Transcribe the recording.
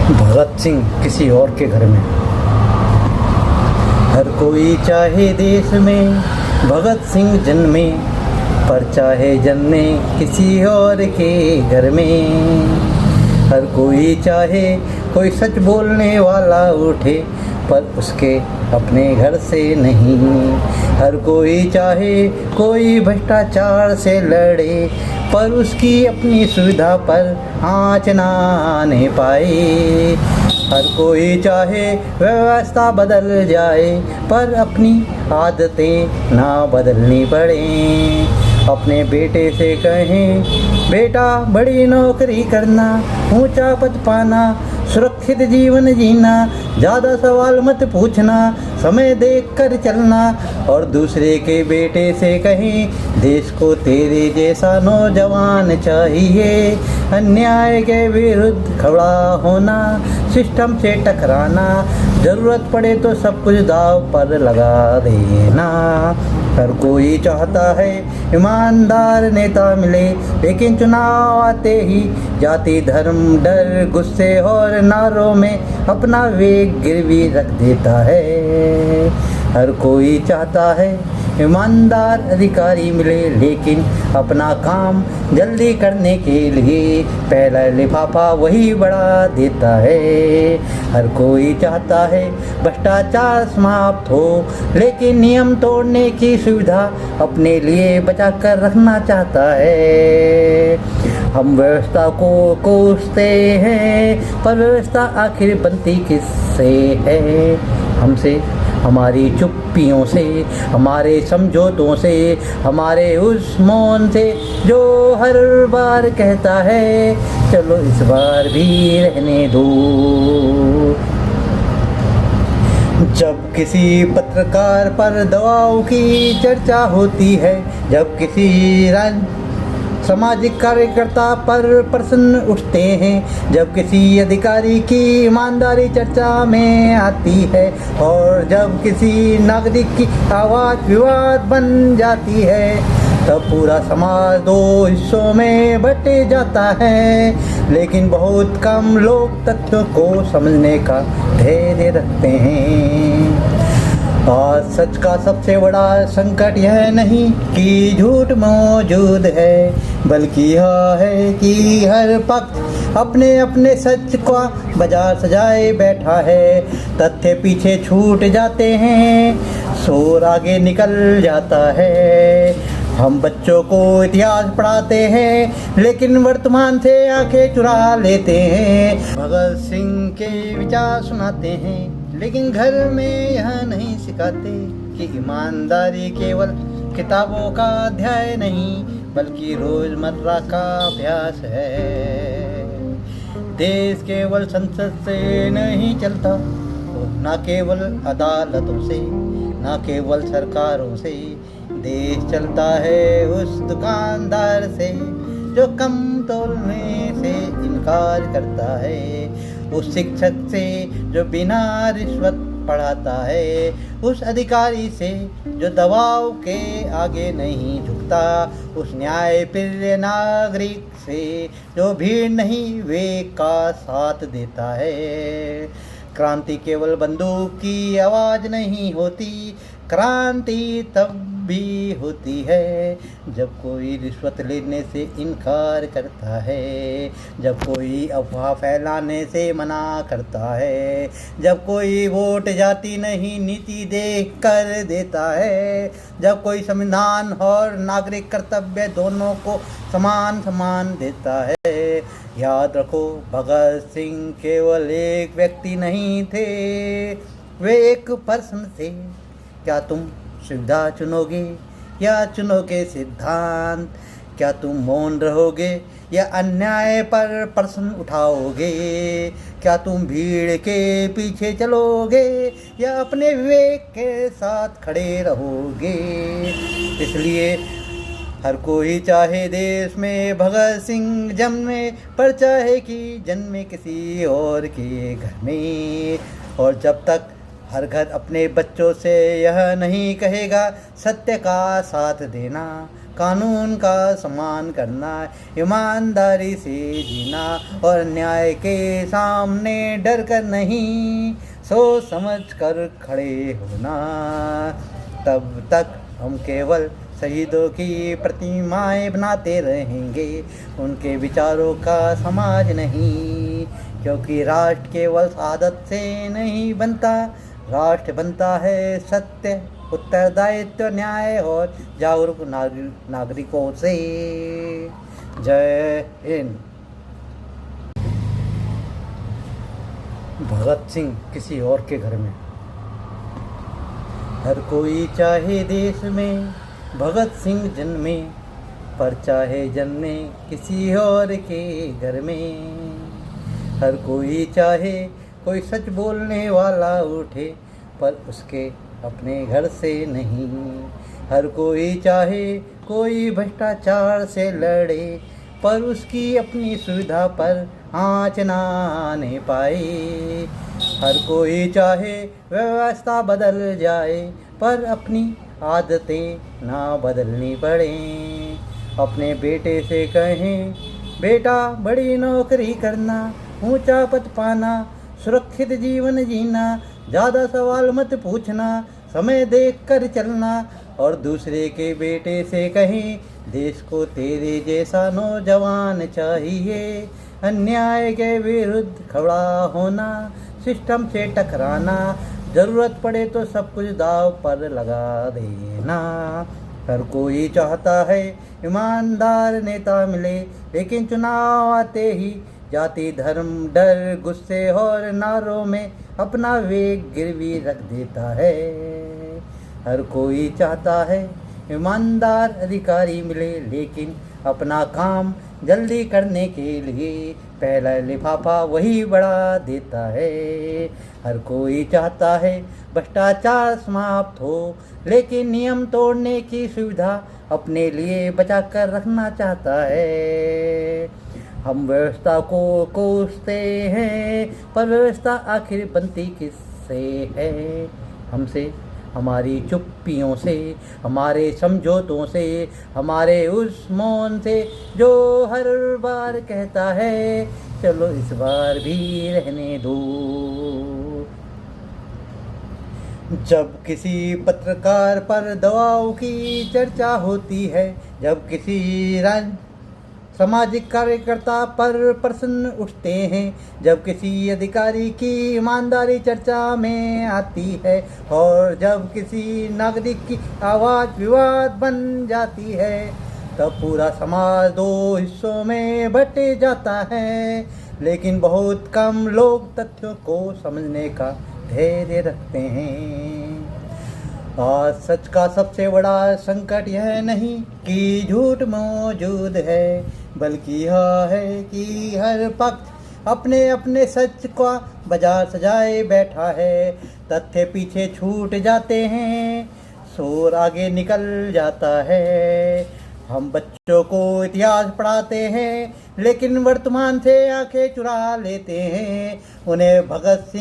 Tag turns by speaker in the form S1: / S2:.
S1: भगत सिंह किसी और के घर में। हर कोई चाहे देश में भगत सिंह जन्मे, पर चाहे जन्मे किसी और के घर में। हर कोई चाहे कोई सच बोलने वाला उठे, पर उसके अपने घर से नहीं। हर कोई चाहे कोई भ्रष्टाचार से लड़े, पर उसकी अपनी सुविधा पर आँच ना आने पाए। हर कोई चाहे व्यवस्था बदल जाए, पर अपनी आदतें ना बदलनी पड़े। अपने बेटे से कहें, बेटा बड़ी नौकरी करना, ऊंचा पद पाना, सुरक्षित जीवन जीना, ज़्यादा सवाल मत पूछना, समय देख कर चलना। और दूसरे के बेटे से कहें, देश को तेरे जैसा नौजवान चाहिए। अन्याय के विरुद्ध खड़ा होना, सिस्टम से टकराना, ज़रूरत पड़े तो सब कुछ दाव पर लगा देना। हर कोई चाहता है ईमानदार नेता मिले, लेकिन चुनाव आते ही जाति धर्म डर गुस्से और नारों में अपना वेग गिरवी रख देता है। हर कोई चाहता है ईमानदार अधिकारी मिले, लेकिन अपना काम जल्दी करने के लिए पहला लिफाफा वही बढ़ा देता है। हर कोई चाहता है भ्रष्टाचार समाप्त हो, लेकिन नियम तोड़ने की सुविधा अपने लिए बचा कर रखना चाहता है। हम व्यवस्था को कोसते हैं, पर व्यवस्था आखिर बनती किससे है? हमसे, हमारी चुप्पियों से, हमारे समझौतों से, हमारे उस मौन से जो हर बार कहता है चलो इस बार भी रहने दो। जब किसी पत्रकार पर दबाव की चर्चा होती है, जब किसी सामाजिक कार्यकर्ता पर प्रश्न उठते हैं, जब किसी अधिकारी की ईमानदारी चर्चा में आती है, और जब किसी नागरिक की आवाज़ विवाद बन जाती है, तब पूरा समाज दो हिस्सों में बट जाता है। लेकिन बहुत कम लोग तथ्यों को समझने का धैर्य रखते हैं। आज सच का सबसे बड़ा संकट यह नहीं कि झूठ मौजूद है, बल्कि यह है कि हर पक्ष अपने अपने सच का बाजार सजाए बैठा है। तथ्य पीछे छूट जाते हैं, शोर आगे निकल जाता है। हम बच्चों को इतिहास पढ़ाते हैं, लेकिन वर्तमान से आंखें चुरा लेते हैं। भगत सिंह के विचार सुनाते हैं, लेकिन घर में यह नहीं सिखाते कि ईमानदारी केवल किताबों का अध्याय नहीं, बल्कि रोजमर्रा का अभ्यास है। देश केवल संसद से नहीं चलता, न केवल अदालतों से, न केवल सरकारों से। देश चलता है उस दुकानदार से जो कम तोलने से इनकार करता है, उस शिक्षक से जो बिना रिश्वत पढ़ाता है, उस अधिकारी से जो दबाव के आगे नहीं झुकता, उस न्यायप्रिय नागरिक से जो भीड़ नहीं विवेक का साथ देता है। क्रांति केवल बंदूक की आवाज़ नहीं होती, क्रांति तब भी होती है जब कोई रिश्वत लेने से इनकार करता है, जब कोई अफवाह फैलाने से मना करता है, जब कोई वोट जाति नहीं नीति देख कर देता है, जब कोई संविधान और नागरिक कर्तव्य दोनों को समान समान देता है। याद रखो, भगत सिंह केवल एक व्यक्ति नहीं थे, वे एक पर्सन थे। क्या तुम सुविधा चुनोगे या चुनोगे सिद्धांत? क्या तुम मौन रहोगे या अन्याय पर प्रश्न उठाओगे? क्या तुम भीड़ के पीछे चलोगे या अपने विवेक के साथ खड़े रहोगे? इसलिए हर कोई चाहे देश में भगत सिंह जन्मे, पर चाहे कि जन्मे किसी और के घर में। और जब तक हर घर अपने बच्चों से यह नहीं कहेगा सत्य का साथ देना, कानून का सम्मान करना, ईमानदारी से जीना और न्याय के सामने डर कर नहीं, सोच समझ कर खड़े होना। तब तक हम केवल शहीदों की प्रतिमाएं बनाते रहेंगे, उनके विचारों का समाज नहीं। क्योंकि राष्ट्र केवल शहादत से नहीं बनता, राष्ट्र बनता है सत्य, उत्तरदायित्व, न्याय और जागरूक नागरिकों से। जय हिंद। भगत सिंह किसी और के घर में। हर कोई चाहे देश में भगत सिंह जन्मे, पर चाहे जन्मे किसी और के घर में। हर कोई चाहे कोई सच बोलने वाला उठे, पर उसके अपने घर से नहीं। हर कोई चाहे कोई भ्रष्टाचार से लड़े, पर उसकी अपनी सुविधा पर आँच ना आने पाए। हर कोई चाहे व्यवस्था बदल जाए, पर अपनी आदतें ना बदलनी पड़े। अपने बेटे से कहें, बेटा बड़ी नौकरी करना, ऊंचा पद पाना, सुरक्षित जीवन जीना, ज़्यादा सवाल मत पूछना, समय देख कर चलना। और दूसरे के बेटे से कहें, देश को तेरे जैसा नौजवान चाहिए, अन्याय के विरुद्ध खड़ा होना, सिस्टम से टकराना, ज़रूरत पड़े तो सब कुछ दाव पर लगा देना। हर कोई चाहता है ईमानदार नेता मिले, लेकिन चुनाव आते ही जाति धर्म डर गुस्से और नारों में अपना वेग गिरवी रख देता है। हर कोई चाहता है ईमानदार अधिकारी मिले, लेकिन अपना काम जल्दी करने के लिए पहला लिफाफा वही बढ़ा देता है। हर कोई चाहता है भ्रष्टाचार समाप्त हो, लेकिन नियम तोड़ने की सुविधा अपने लिए बचा कर रखना चाहता है। हम व्यवस्था को कोसते हैं, पर व्यवस्था आखिर बनती किससे है? हमसे, हमारी चुप्पियों से, हमारे समझौतों से, हमारे उस मौन से जो हर बार कहता है चलो इस बार भी रहने दो। जब किसी पत्रकार पर दबाव की चर्चा होती है, जब किसी सामाजिक कार्यकर्ता पर प्रश्न उठते हैं, जब किसी अधिकारी की ईमानदारी चर्चा में आती है, और जब किसी नागरिक की आवाज़ विवाद बन जाती है, तब पूरा समाज दो हिस्सों में बट जाता है। लेकिन बहुत कम लोग तथ्यों को समझने का धैर्य रखते हैं। आज सच का सबसे बड़ा संकट यह नहीं कि झूठ मौजूद है, बल्कि यह है कि हर पक्ष अपने अपने सच का बाजार सजाए बैठा है। तथ्य पीछे छूट जाते हैं, शोर आगे निकल जाता है। हम बच्चों को इतिहास पढ़ाते हैं, लेकिन वर्तमान से आंखें चुरा लेते हैं। उन्हें भगत सिंह